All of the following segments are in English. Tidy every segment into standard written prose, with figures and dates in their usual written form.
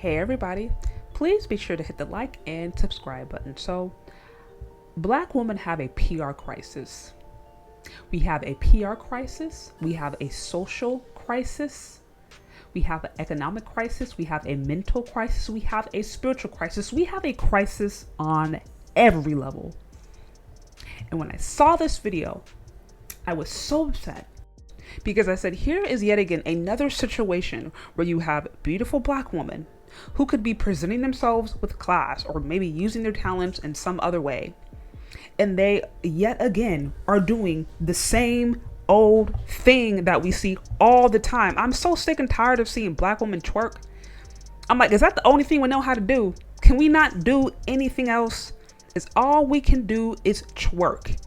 Hey everybody, please be sure to hit the like and subscribe button. So, Black women have a PR crisis. We have a PR crisis, we have a social crisis, we have an economic crisis, we have a mental crisis, we have a spiritual crisis, we have a crisis on every level. And when I saw this video, I was so upset because I said, here is yet again another situation where you have beautiful Black women who could be presenting themselves with class or maybe using their talents in some other way. And they yet again are doing the same old thing that we see all the time. I'm so sick and tired of seeing Black women twerk. I'm like, is that the only thing we know how to do? Can we not do anything else? Is all we can do is twerk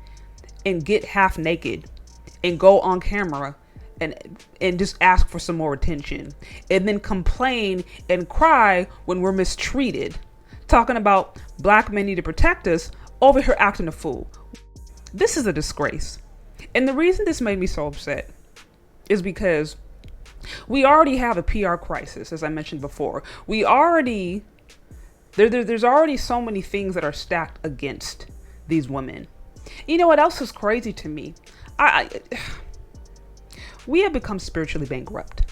and get half naked and go on camera and just ask for some more attention and then complain and cry when we're mistreated, talking about Black men need to protect us, over here acting a fool. This is a disgrace. And the reason this made me so upset is because we already have a PR crisis, as I mentioned before. We already there's already so many things that are stacked against these women. You know what else is crazy to me? We have become spiritually bankrupt,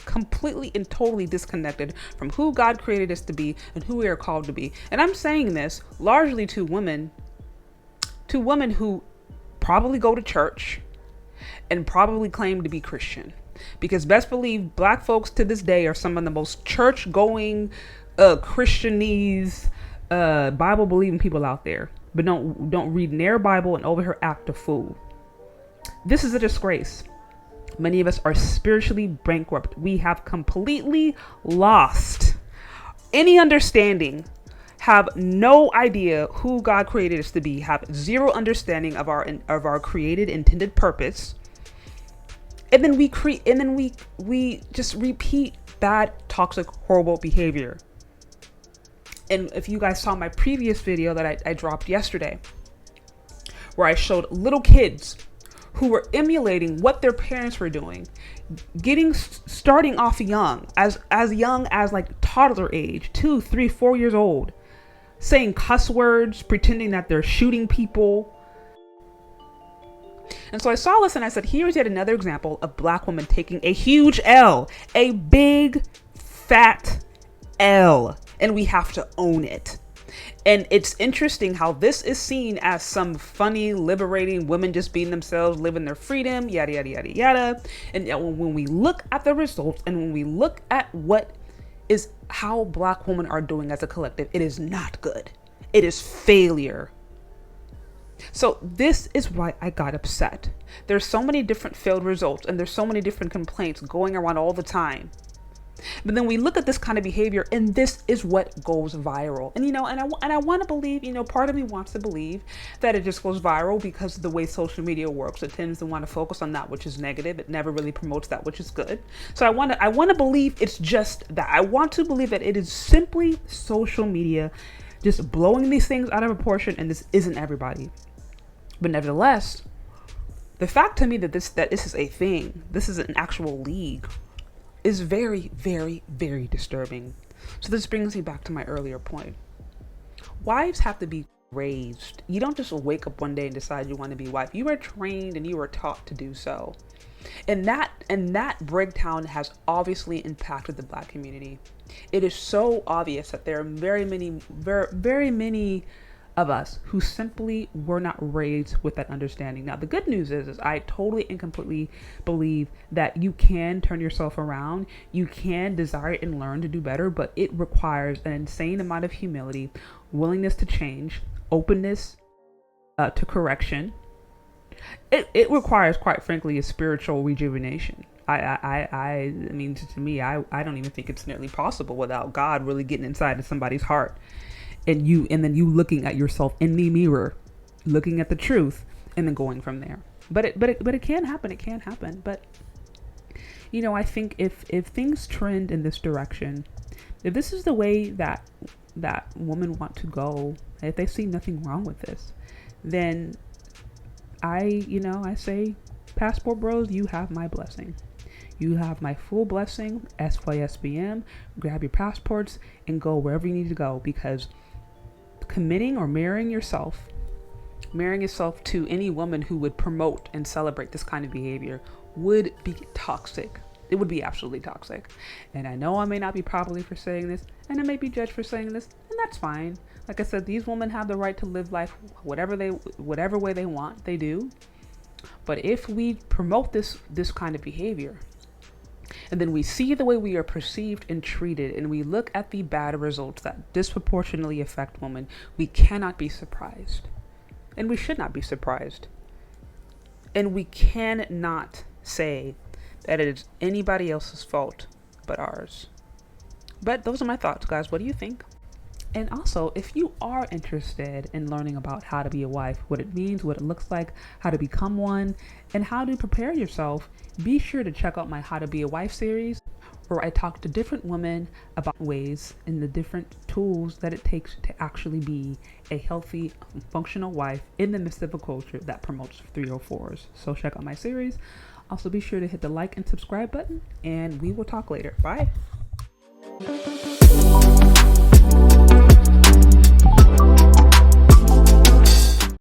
completely and totally disconnected from who God created us to be and who we are called to be. And I'm saying this largely to women who probably go to church and probably claim to be Christian, because best believe Black folks to this day are some of the most church going, Christianese, Bible believing people out there, but don't read their Bible and over here act a fool. This is a disgrace. Many of us are spiritually bankrupt. We have completely lost any understanding, have no idea who God created us to be, have zero understanding of our created intended purpose. And then we just repeat bad, toxic, horrible behavior. And if you guys saw my previous video that I dropped yesterday, where I showed little kids who were emulating what their parents were doing, starting off young as like toddler age, 2, 3, 4 years old, saying cuss words, pretending that they're shooting people. And so I saw this and I said, here's yet another example of Black women taking a huge L, a big fat L, and we have to own it. And it's interesting how this is seen as some funny, liberating women just being themselves, living their freedom, yada, yada, yada, yada. And when we look at the results and when we look at what is how Black women are doing as a collective, it is not good. It is failure. So this is why I got upset. There's so many different failed results and there's so many different complaints going around all the time. But then we look at this kind of behavior and this is what goes viral. And, I want to believe, part of me wants to believe that it just goes viral because of the way social media works. It tends to want to focus on that which is negative. It never really promotes that which is good. So I want to believe it's just that. I want to believe that it is simply social media just blowing these things out of proportion, and this isn't everybody. But nevertheless, the fact to me that this is a thing, this is an actual league, is very, very, very disturbing. So this brings me back to my earlier point. Wives have to be raised. You don't just wake up one day and decide you want to be a wife. You are trained and you are taught to do so. And that breakdown has obviously impacted the Black community. It is so obvious that there are very many of us who simply were not raised with that understanding. Now, the good news is I totally and completely believe that you can turn yourself around. You can desire and learn to do better, but it requires an insane amount of humility, willingness to change, openness to correction. It requires, quite frankly, a spiritual rejuvenation. I mean, to me, I don't even think it's nearly possible without God really getting inside of somebody's heart. And then you looking at yourself in the mirror, looking at the truth, and then going from there. But it can happen. It can happen. But I think if things trend in this direction, if this is the way that women want to go, if they see nothing wrong with this, then I say, passport bros, you have my blessing. You have my full blessing, SYSBM. Grab your passports and go wherever you need to go, because committing or marrying yourself to any woman who would promote and celebrate this kind of behavior would be toxic. It would be absolutely toxic. And I know I may not be properly for saying this, and I may be judged for saying this, and that's fine. Like I said, these women have the right to live life whatever way they want, they do. But if we promote this kind of behavior, and then we see the way we are perceived and treated, and we look at the bad results that disproportionately affect women, we cannot be surprised. And we should not be surprised. And we cannot say that it is anybody else's fault but ours. But those are my thoughts, guys. What do you think? And also, if you are interested in learning about how to be a wife, what it means, what it looks like, how to become one, and how to prepare yourself, be sure to check out my How to Be a Wife series, where I talk to different women about ways and the different tools that it takes to actually be a healthy, functional wife in the midst of a culture that promotes 304s. So check out my series. Also, be sure to hit the like and subscribe button, and we will talk later. Bye.